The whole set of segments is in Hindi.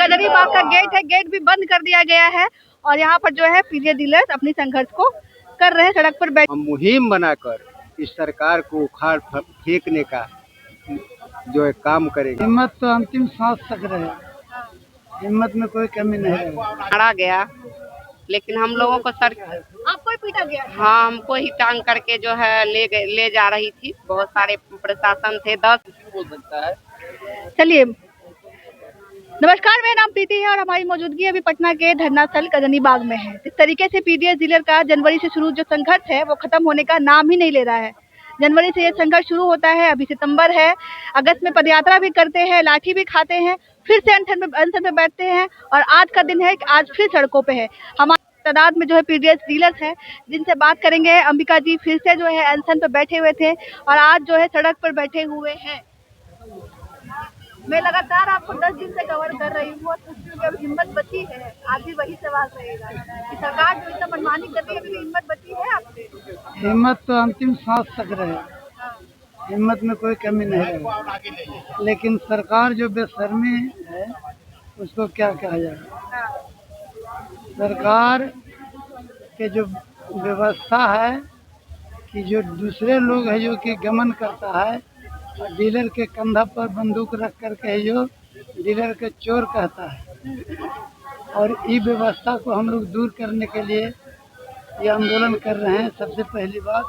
गदरी बाग का गेट है, गेट भी बंद कर दिया गया है और यहाँ पर जो है पीडीएस डीलर्स अपनी संघर्ष को कर रहे हैं सड़क पर बैठ। हम मुहिम बनाकर इस सरकार को उखाड़ फेंकने का जो है काम करेंगे। हिम्मत तो अंतिम सांस तक रहे, हिम्मत में कोई कमी नहीं रहे। मारा गया लेकिन हम लोगों को आपको ही पीटा गया? हाँ, हमको ही टांग करके जो है ले जा रही थी। बहुत सारे प्रशासन थे, 10 हो सकता है। चलिए, नमस्कार, मेरा नाम प्रीति है और हमारी मौजूदगी अभी पटना के धरना स्थल गदनी बाग में है। इस तरीके से पीडीएस डीलर का जनवरी से शुरू जो संघर्ष है वो खत्म होने का नाम ही नहीं ले रहा है। जनवरी से ये संघर्ष शुरू होता है, अभी सितंबर है, अगस्त में पदयात्रा भी करते हैं, लाठी भी खाते हैं, फिर से अनशन में बैठते हैं और आज का दिन है कि आज फिर सड़कों पे है। हमारे तादाद में जो है पीडीएस डीलर्स हैं जिनसे बात करेंगे। अंबिका जी फिर से जो है अनशन पे बैठे हुए थे और आज जो है सड़क पर बैठे हुए हैं। मैं लगातार आपको 10 दिन से कवर कर रही हूँ और अब हिम्मत बची है, आज भी वही सवाल रहेगा कि सरकार जो इतना मनमानी कर रही है, अभी हिम्मत बची है आपसे? हिम्मत तो अंतिम सांस तक रहे, हिम्मत में कोई कमी नहीं रहे। लेकिन सरकार जो बेशर्मी है उसको क्या कहा जाए। सरकार के जो व्यवस्था है कि जो दूसरे लोग है जो कि गमन करता है, डीलर के कंधा पर बंदूक रख करके जो डीलर के चोर कहता है, और ई व्यवस्था को हम लोग दूर करने के लिए ये आंदोलन कर रहे हैं। सबसे पहली बात,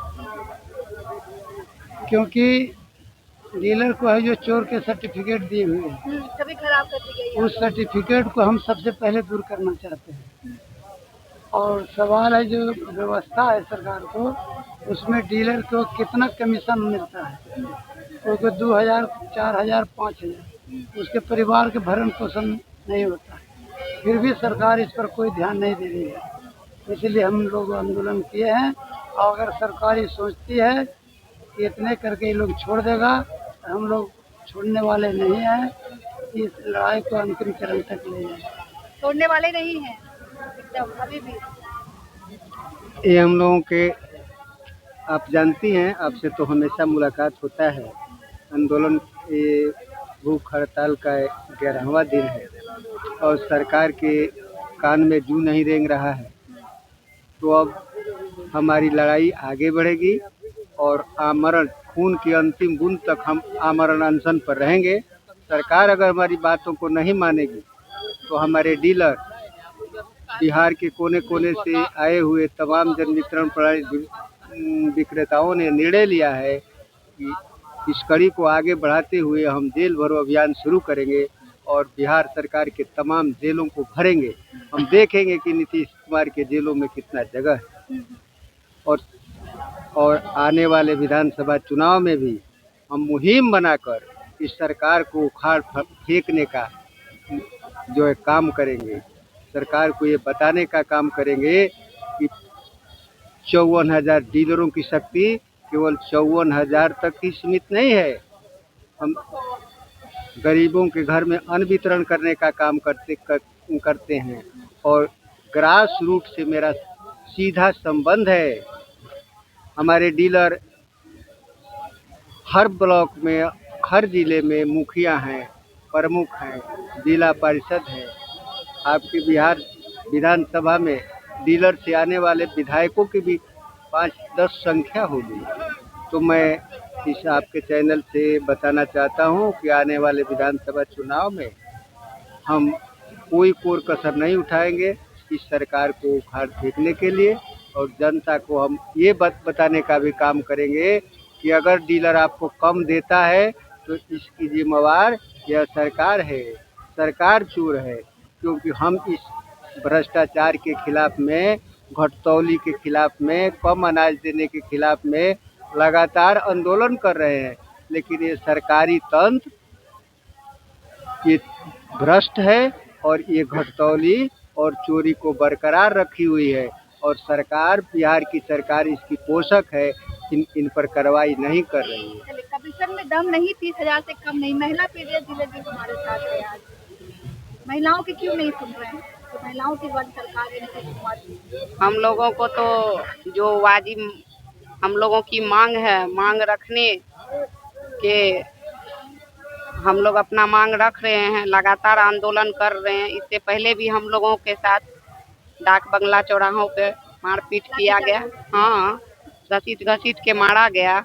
क्योंकि डीलर को है जो चोर के सर्टिफिकेट दिए हुए हैं, कभी खराब कर दी गई है। उस सर्टिफिकेट को हम सबसे पहले दूर करना चाहते हैं। और सवाल है जो व्यवस्था है सरकार को, उसमें डीलर को कितना कमीशन मिलता है, क्योंकि 2000, 4000, 5000 उसके परिवार के भरण पोषण नहीं होता है। फिर भी सरकार इस पर कोई ध्यान नहीं दे रही है, इसलिए हम लोग आंदोलन किए हैं। और अगर सरकार ये सोचती है कि इतने करके ये लोग छोड़ देगा, तो हम लोग छोड़ने वाले नहीं हैं। इस लड़ाई को अंतिम चरण तक ले जाए, छोड़ने वाले नहीं हैं एकदम अभी भी। ये हम लोगों के, आप जानती हैं, आपसे तो हमेशा मुलाकात होता है। आंदोलन ये भूख हड़ताल का 11वां दिन है और सरकार के कान में जू नहीं रेंग रहा है। तो अब हमारी लड़ाई आगे बढ़ेगी और आमरण खून की अंतिम बूंद तक हम आमरण अनशन पर रहेंगे। सरकार अगर हमारी बातों को नहीं मानेगी तो हमारे डीलर, बिहार के कोने कोने से आए हुए तमाम जन वितरण प्रणाली विक्रेताओं ने निर्णय लिया है कि इस कड़ी को आगे बढ़ाते हुए हम जेल भरो अभियान शुरू करेंगे और बिहार सरकार के तमाम जेलों को भरेंगे। हम देखेंगे कि नीतीश कुमार के जेलों में कितना जगह है। और आने वाले विधानसभा चुनाव में भी हम मुहिम बनाकर इस सरकार को उखाड़ फेंकने का जो है काम करेंगे। सरकार को ये बताने का काम करेंगे कि 54,000 डीलरों की शक्ति केवल 54,000 तक ही सीमित नहीं है। हम गरीबों के घर में अन्न वितरण करने का काम करते हैं और ग्रास रूट से मेरा सीधा संबंध है। हमारे डीलर हर ब्लॉक में, हर जिले में मुखिया हैं, प्रमुख हैं, जिला परिषद है। आपके बिहार विधानसभा में डीलर से आने वाले विधायकों की भी 5-10 संख्या होगी। तो मैं इस आपके चैनल से बताना चाहता हूं कि आने वाले विधानसभा चुनाव में हम कोई कोर कसर नहीं उठाएंगे इस सरकार को उखाड़ फेंकने के लिए। और जनता को हम ये बताने का भी काम करेंगे कि अगर डीलर आपको कम देता है तो इसकी जिम्मेवार यह सरकार है, सरकार चोर है। क्योंकि हम इस भ्रष्टाचार के खिलाफ में, घटतौली के खिलाफ में, कम अनाज देने के खिलाफ में लगातार आंदोलन कर रहे हैं, लेकिन ये सरकारी तंत्र ये भ्रष्ट है और ये घटतौली और चोरी को बरकरार रखी हुई है। और सरकार, बिहार की सरकार इसकी पोषक है, इन पर कार्रवाई नहीं कर रही है। कमीशन में दम नहीं, 30,000 से कम नहीं। महिला पीडीएस डीलर भी हमारे साथ है आज। महिलाओं की क्यों नहीं सुन रहे हैं? तो महिलाओं की बात सरकार है नीतीश कुमार की। हम लोगों को तो जो वाजिब हम लोगों की मांग है, मांग रखने के हम लोग अपना मांग रख रहे हैं, लगातार आंदोलन कर रहे हैं। इससे पहले भी हम लोगों के साथ डाक बंगला चौराहों पे मारपीट किया गया। हाँ, घसीट घसीट के मारा गया,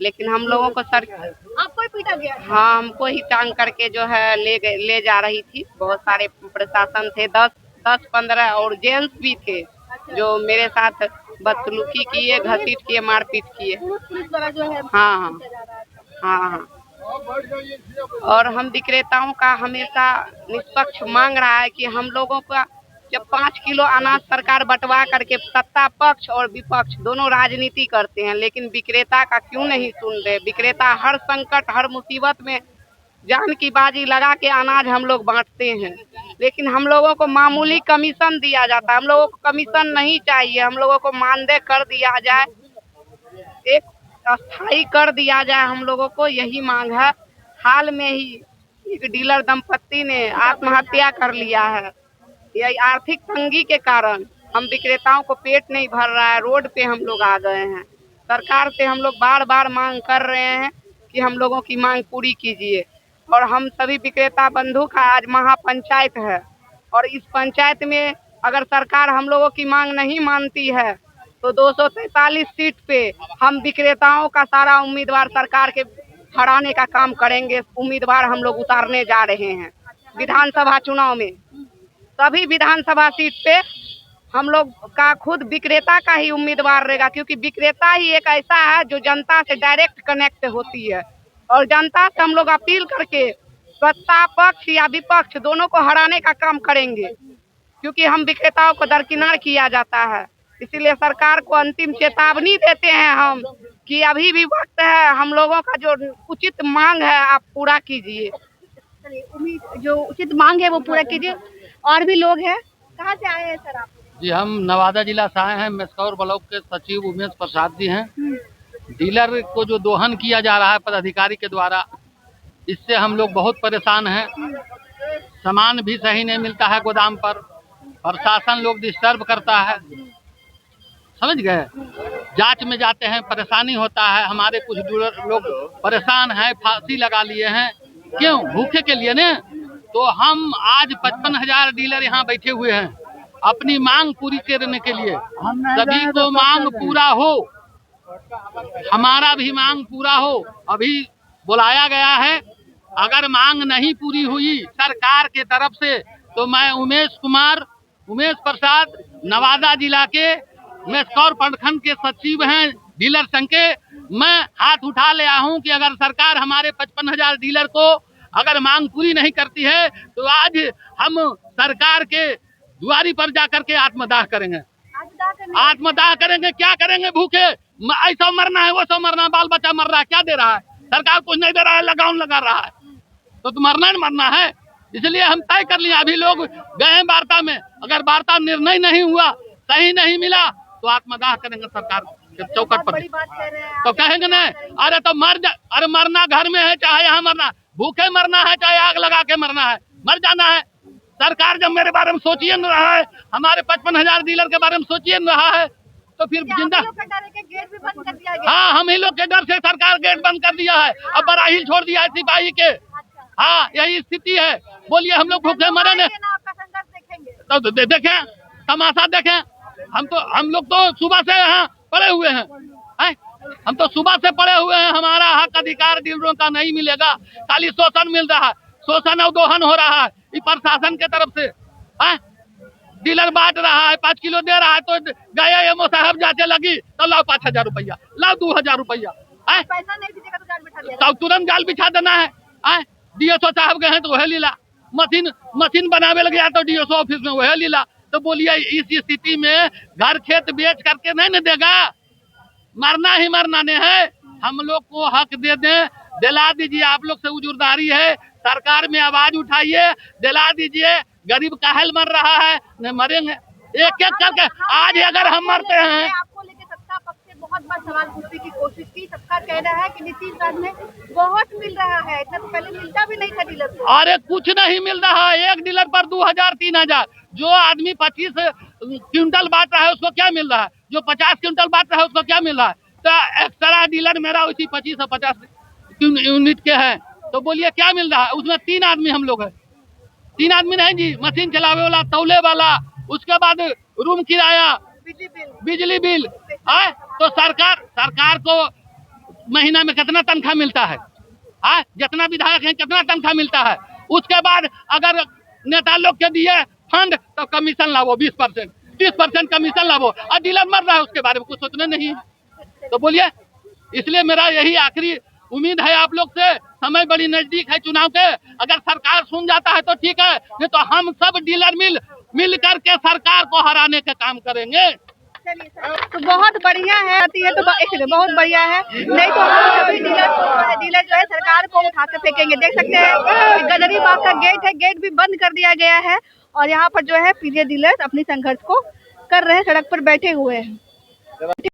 लेकिन हम लोगों को आपको ही पीटा गया? हाँ, हमको ही टांग करके जो है ले जा रही थी। बहुत सारे प्रशासन थे, 10-15 और जेंट्स भी थे जो मेरे साथ बदसलूकी किए, घसीट किए, मारपीट किए। पुलिस वाला जो है हाँ हाँ। और हम विक्रेताओं का हमेशा निष्पक्ष मांग रहा है कि हम लोगों का जब 5 किलो अनाज सरकार बंटवा करके सत्ता पक्ष और विपक्ष दोनों राजनीति करते हैं, लेकिन विक्रेता का क्यों नहीं सुन रहे। विक्रेता हर संकट, हर मुसीबत में जान की बाजी लगा के अनाज हम लोग बांटते हैं, लेकिन हम लोगों को मामूली कमीशन दिया जाता है। हम लोगों को कमीशन नहीं चाहिए, हम लोगों को मानदेय कर दिया जाए, एक अस्थायी कर दिया जाए। हम लोगों को यही मांग है। हाल में ही एक डीलर दंपत्ति ने आत्महत्या कर लिया है। यही आर्थिक तंगी के कारण हम विक्रेताओं को पेट नहीं भर रहा है, रोड पे हम लोग आ गए हैं। सरकार से हम लोग बार बार मांग कर रहे हैं कि हम लोगों की मांग पूरी कीजिए। और हम सभी विक्रेता बंधु का आज महापंचायत है, और इस पंचायत में अगर सरकार हम लोगों की मांग नहीं मानती है तो 243 सीट पे हम विक्रेताओं का सारा उम्मीदवार सरकार के हराने का काम करेंगे। उम्मीदवार हम लोग उतारने जा रहे हैं विधानसभा चुनाव में। सभी विधानसभा सीट पे हम लोग का खुद विक्रेता का ही उम्मीदवार रहेगा, क्योंकि विक्रेता ही एक ऐसा है जो जनता से डायरेक्ट कनेक्ट होती है, और जनता से हम लोग अपील करके सत्ता पक्ष या विपक्ष दोनों को हराने का काम करेंगे, क्योंकि हम विक्रेताओं को दरकिनार किया जाता है। इसीलिए सरकार को अंतिम चेतावनी देते हैं हम कि अभी भी वक्त है, हम लोगों का जो उचित मांग है आप पूरा कीजिए। जो उचित मांग है वो पूरा कीजिए। और भी लोग हैं, कहाँ से आए हैं सर आप? जी, हम नवादा जिला से आए हैं। मेस्कौर ब्लॉक के सचिव उमेश प्रसाद जी हैं। डीलर को जो दोहन किया जा रहा है पदाधिकारी के द्वारा, इससे हम लोग बहुत परेशान हैं। सामान भी सही नहीं मिलता है गोदाम पर, प्रशासन लोग डिस्टर्ब करता है, समझ गए। जांच में जाते हैं, परेशानी होता है। हमारे कुछ डीलर लोग परेशान हैं, फांसी लगा लिए हैं। क्यों? भूखे के लिए न। तो हम आज 55,000 डीलर यहाँ बैठे हुए हैं अपनी मांग पूरी करने के लिए। सभी को मांग पूरा हो, हमारा भी मांग पूरा हो। अभी बुलाया गया है, अगर मांग नहीं पूरी हुई सरकार के तरफ से तो मैं उमेश प्रसाद नवादा जिला के मेस्कौर प्रखंड के सचिव हैं डीलर संघ के, मैं हाथ उठा ले आया हूँ कि अगर सरकार हमारे 55,000 डीलर को अगर मांग पूरी नहीं करती है तो आज हम सरकार के दुआरी पर जाकर के आत्मदाह करेंगे। आत्मदाह करेंगे। क्या करेंगे? भूखे ऐसा मरना है, वो सब मरना है, बाल बच्चा मर रहा है, क्या दे रहा है सरकार? कुछ नहीं दे रहा है, लगाउन लगा रहा है, तो मरना ही मरना है। इसलिए हम तय कर लिए। अभी लोग गए हैं वार्ता में, अगर वार्ता निर्णय नहीं हुआ, सही नहीं मिला तो आत्मदाह करेंगे सरकार के चौकट पर। तो कहेंगे नहीं, अरे तो अरे मरना घर में है, चाहे यहाँ मरना, भूखे मरना है, चाहे आग लगा के मरना है, मर जाना है। सरकार जब मेरे बारे में सोचिए न रहा है, हमारे 55,000 डीलर के बारे में सोचिए न रहा है, तो फिर जिंदा। हाँ, हम ही लोग के डर से सरकार गेट बंद कर दिया है, अब बराहिल छोड़ दिया है सिपाही के। हाँ, यही स्थिति है। बोलिए हम लोग भूखे मरे न, तो देखें तमाशा देखें। हम लोग तो सुबह से यहाँ पड़े हुए हैं, हम तो सुबह से पड़े हुए हैं। हमारा हक अधिकार डीलरों का नहीं मिलेगा, खाली शोषण मिल रहा है, शोषण और दोहन हो रहा है प्रशासन के तरफ से। डीलर बांट रहा है, 5 किलो दे रहा है तो गए एमओ साहब जाके लगी तो लाओ 5,000 रुपया, लाओ 2,000 रुपया, पैसा नहीं दीजिएगा तो जाल बिठा दिया, तो तुरंत जाल बिछा देना है। डीएसओ साहब गए हैं तो वह लीला, मशीन बनावे लग गया तो डीएसओ ऑफिस में वह लीला। तो बोलिए इस स्थिति में घर खेत बेच करके नहीं न देगा, मरना ही मरना ने है। हम लोग को हक दे दें, दिला दीजिए। आप लोग से उजुरदारी है, सरकार में आवाज उठाइए, दिला दीजिए। गरीब काहल मर रहा है, नहीं मरेंगे एक एक करके। आज अगर हम मरते हैं, आपको लेके सत्ता पक्ष से बहुत बार सवाल पूछने की कोशिश की, सबका कहना है कि नीतीश राज में बहुत मिल रहा है, इतना तो पहले मिलता भी नहीं था डीलर को। अरे कुछ नहीं मिल रहा है, एक डीलर पर 2,000-3,000। जो आदमी 25 क्विंटल बांट रहा है उसको क्या मिल रहा है? जो 50 क्विंटल बांट रहा है उसको क्या मिल रहा है? तो एक्स्ट्रा डीलर मेरा उसी 25 और 50 यूनिट के हैं, तो तो बोलिए क्या मिल रहा है? उसमें 3 आदमी हम लोग हैं, 3 आदमी नहीं जी, मशीन चलावे वाला, तौले वाला, उसके बाद रूम किराया, बिजली बिल है। तो सरकार को महीना में कितना तनख्वाह मिलता है? जितना विधायक है कितना तनख्वाह मिलता है? उसके बाद अगर नेता लोग के दिए फंड तो कमीशन लावो 20%, 30% कमीशन लावो, और डीलर मर रहा है उसके बारे में कुछ सोचना नहीं है। तो बोलिए, इसलिए मेरा यही आखिरी उम्मीद है आप लोग से, समय बड़ी नजदीक है चुनाव के, अगर सरकार सुन जाता है तो ठीक है, नहीं तो हम सब डीलर मिल करके सरकार को हराने का काम करेंगे। तो बहुत बढ़िया है, तो बहुत बढ़िया है, नहीं तो हम सभी डीलर जो है सरकार को उठा के फेंकेंगे। देख सकते हैं गदरी बाग का गेट है, गेट भी बंद कर दिया गया है और यहाँ पर जो है पीडीए डीलर अपनी संघर्ष को कर रहे हैं, सड़क पर बैठे हुए हैं।